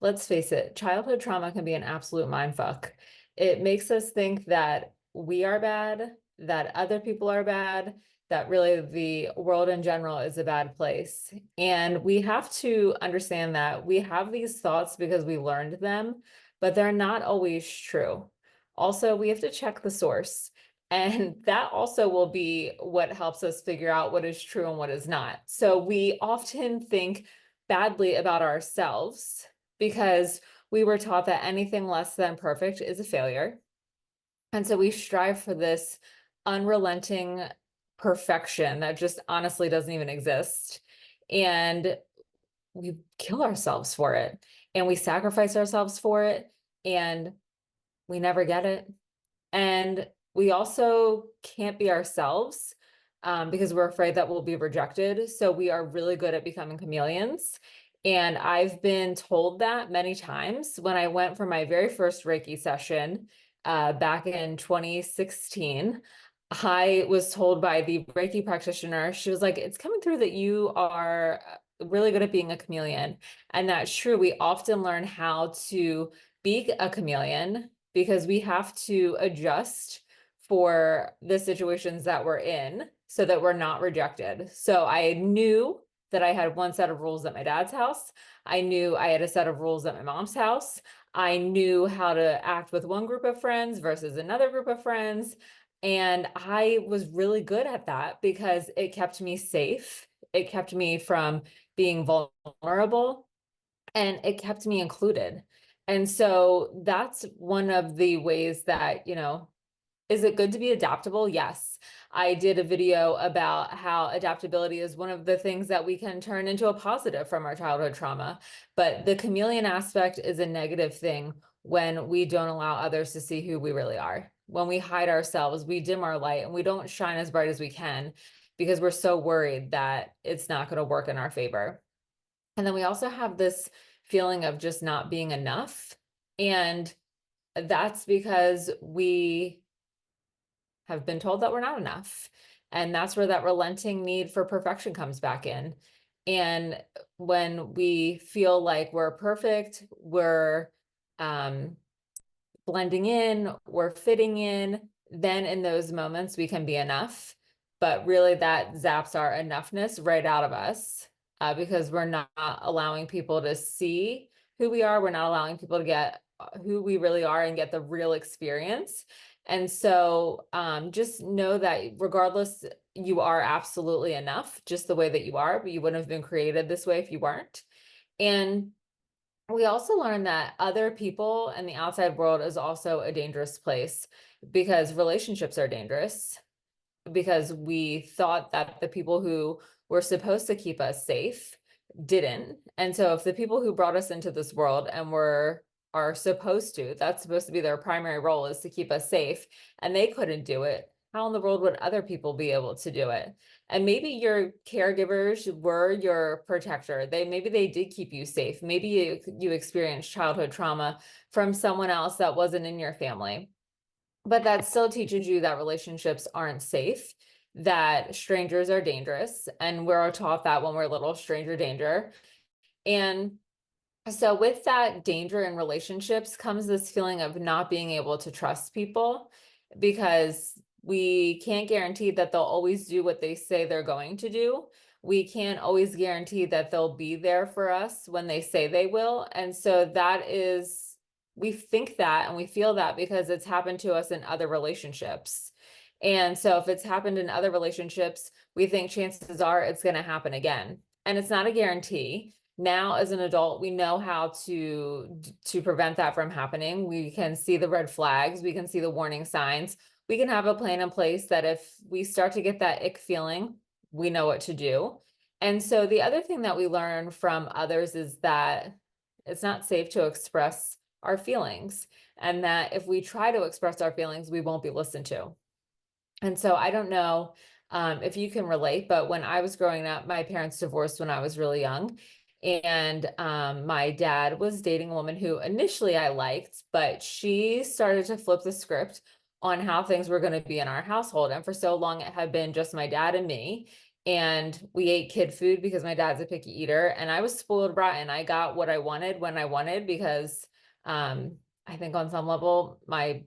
Let's face it, childhood trauma can be an absolute mindfuck. It makes us think that we are bad, that other people are bad, that really the world in general is a bad place. And we have to understand that we have these thoughts because we learned them, but they're not always true. Also, we have to check the source. And that also will be what helps us figure out what is true and what is not. So we often think badly about ourselves because we were taught that anything less than perfect is a failure. And so we strive for this unrelenting perfection that just honestly doesn't even exist. And we kill ourselves for it and we sacrifice ourselves for it and we never get it. And we also can't be ourselves because we're afraid that we'll be rejected. So we are really good at becoming chameleons. And I've been told that many times when I went for my very first Reiki session back in 2016. I was told by the Reiki practitioner, she was like, it's coming through that you are really good at being a chameleon. And that's true. We often learn how to be a chameleon because we have to adjust for the situations that we're in so that we're not rejected. So I knew that I had one set of rules at my dad's house. I knew I had a set of rules at my mom's house. I knew how to act with one group of friends versus another group of friends. And I was really good at that because it kept me safe. It kept me from being vulnerable and it kept me included. And so that's one of the ways that, is it good to be adaptable? Yes. I did a video about how adaptability is one of the things that we can turn into a positive from our childhood trauma. But the chameleon aspect is a negative thing when we don't allow others to see who we really are. When we hide ourselves, we dim our light and we don't shine as bright as we can because we're so worried that it's not going to work in our favor. And then we also have this feeling of just not being enough. And that's because we have been told that we're not enough. And that's where that relenting need for perfection comes back in. And when we feel like we're perfect, we're blending in, we're fitting in, then in those moments we can be enough. But really, that zaps our enoughness right out of us because we're not allowing people to see who we are. We're not allowing people to get who we really are and get the real experience. And so just know that regardless, you are absolutely enough just the way that you are, but you wouldn't have been created this way if you weren't. And we also learned that other people and the outside world is also a dangerous place because relationships are dangerous because we thought that the people who were supposed to keep us safe didn't. And so if the people who brought us into this world and are supposed to, that's supposed to be their primary role is to keep us safe, and they couldn't do it, how in the world would other people be able to do it? And maybe your caregivers were your protector. Maybe they did keep you safe. Maybe you experienced childhood trauma from someone else that wasn't in your family. But that still teaches you that relationships aren't safe, that strangers are dangerous, and we're taught that when we're little, stranger danger. And so with that danger in relationships comes this feeling of not being able to trust people because we can't guarantee that they'll always do what they say they're going to do. We can't always guarantee that they'll be there for us when they say they will. And so we think that and we feel that because it's happened to us in other relationships. And so if it's happened in other relationships, we think chances are it's going to happen again. And it's not a guarantee. Now, as an adult, we know how to prevent that from happening. We can see the red flags, we can see the warning signs. We can have a plan in place that if we start to get that ick feeling, we know what to do. And so the other thing that we learn from others is that it's not safe to express our feelings, and that if we try to express our feelings, we won't be listened to. And so I don't know if you can relate, but when I was growing up, my parents divorced when I was really young. And my dad was dating a woman who initially I liked, but she started to flip the script on how things were going to be in our household. And for so long, it had been just my dad and me. and we ate kid food because my dad's a picky eater, and I was spoiled rotten. I got what I wanted when I wanted because I think on some level my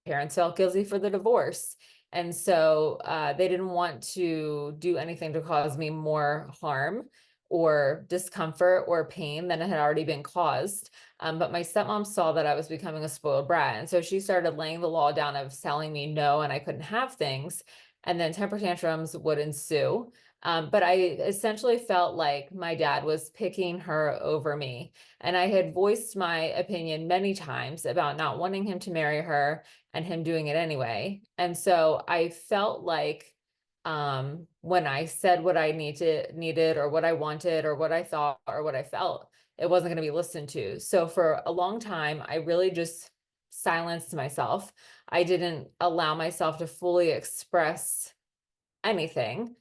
parents felt guilty for the divorce. And so they didn't want to do anything to cause me more harm or discomfort or pain than it had already been caused. But my stepmom saw that I was becoming a spoiled brat. And so she started laying the law down of telling me no and I couldn't have things. And then temper tantrums would ensue. But I essentially felt like my dad was picking her over me. And I had voiced my opinion many times about not wanting him to marry her and him doing it anyway. And so I felt like when I said what I needed or what I wanted or what I thought or what I felt, it wasn't going to be listened to. So for a long time, I really just silenced myself. I didn't allow myself to fully express anything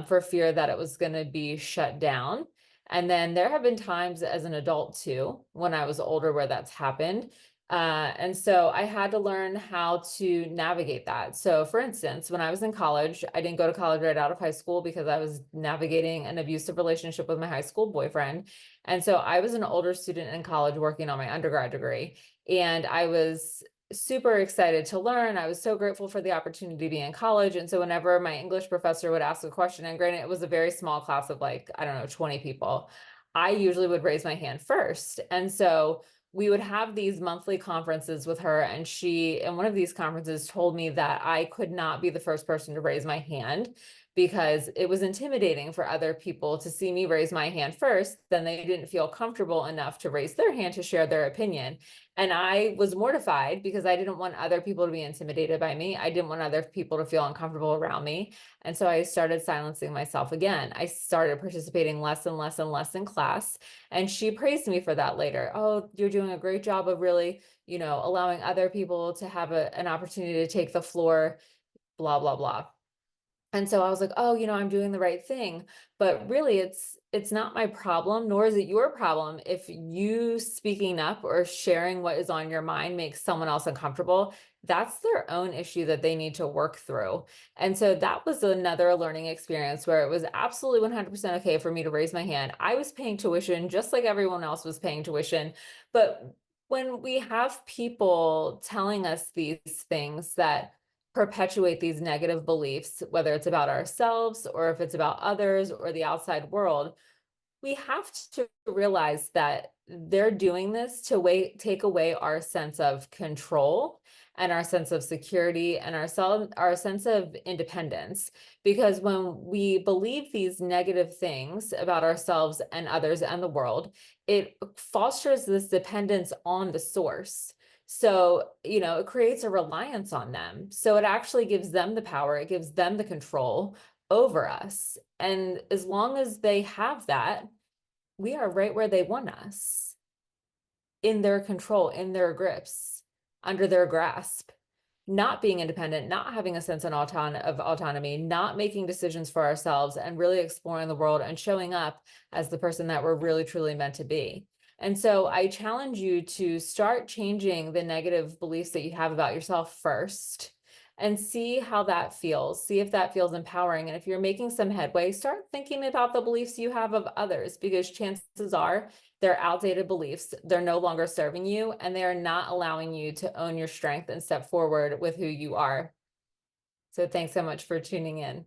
for fear that it was going to be shut down. And then there have been times as an adult too, when I was older, where that's happened. And so I had to learn how to navigate that. So, for instance, when I was in college, I didn't go to college right out of high school because I was navigating an abusive relationship with my high school boyfriend. And so I was an older student in college working on my undergrad degree. And I was super excited to learn. I was so grateful for the opportunity to be in college. And so whenever my English professor would ask a question, and granted, it was a very small class of like, I don't know, 20 people, I usually would raise my hand first. And so we would have these monthly conferences with her. And she, in one of these conferences, told me that I could not be the first person to raise my hand because it was intimidating for other people to see me raise my hand first. Then they didn't feel comfortable enough to raise their hand to share their opinion. And I was mortified because I didn't want other people to be intimidated by me. I didn't want other people to feel uncomfortable around me. And so I started silencing myself again. I started participating less and less and less in class. And she praised me for that later. Oh, you're doing a great job of really, allowing other people to have an opportunity to take the floor, blah, blah, blah. And so I was like, oh, I'm doing the right thing. But really it's not my problem, nor is it your problem if you speaking up or sharing what is on your mind makes someone else uncomfortable. That's their own issue that they need to work through. And so that was another learning experience where it was absolutely 100% okay for me to raise my hand. I was paying tuition just like everyone else was paying tuition. But when we have people telling us these things that perpetuate these negative beliefs, whether it's about ourselves or if it's about others or the outside world, we have to realize that they're doing this to take away our sense of control and our sense of security and our sense of independence. Because when we believe these negative things about ourselves and others and the world, it fosters this dependence on the source. So, it creates a reliance on them. So it actually gives them the power, it gives them the control over us. And as long as they have that, we are right where they want us, in their control, in their grips, under their grasp, not being independent, not having a sense of autonomy, not making decisions for ourselves, and really exploring the world and showing up as the person that we're really truly meant to be. And so I challenge you to start changing the negative beliefs that you have about yourself first and see how that feels. See if that feels empowering. And if you're making some headway, start thinking about the beliefs you have of others, because chances are they're outdated beliefs. They're no longer serving you, and they are not allowing you to own your strength and step forward with who you are. So thanks so much for tuning in.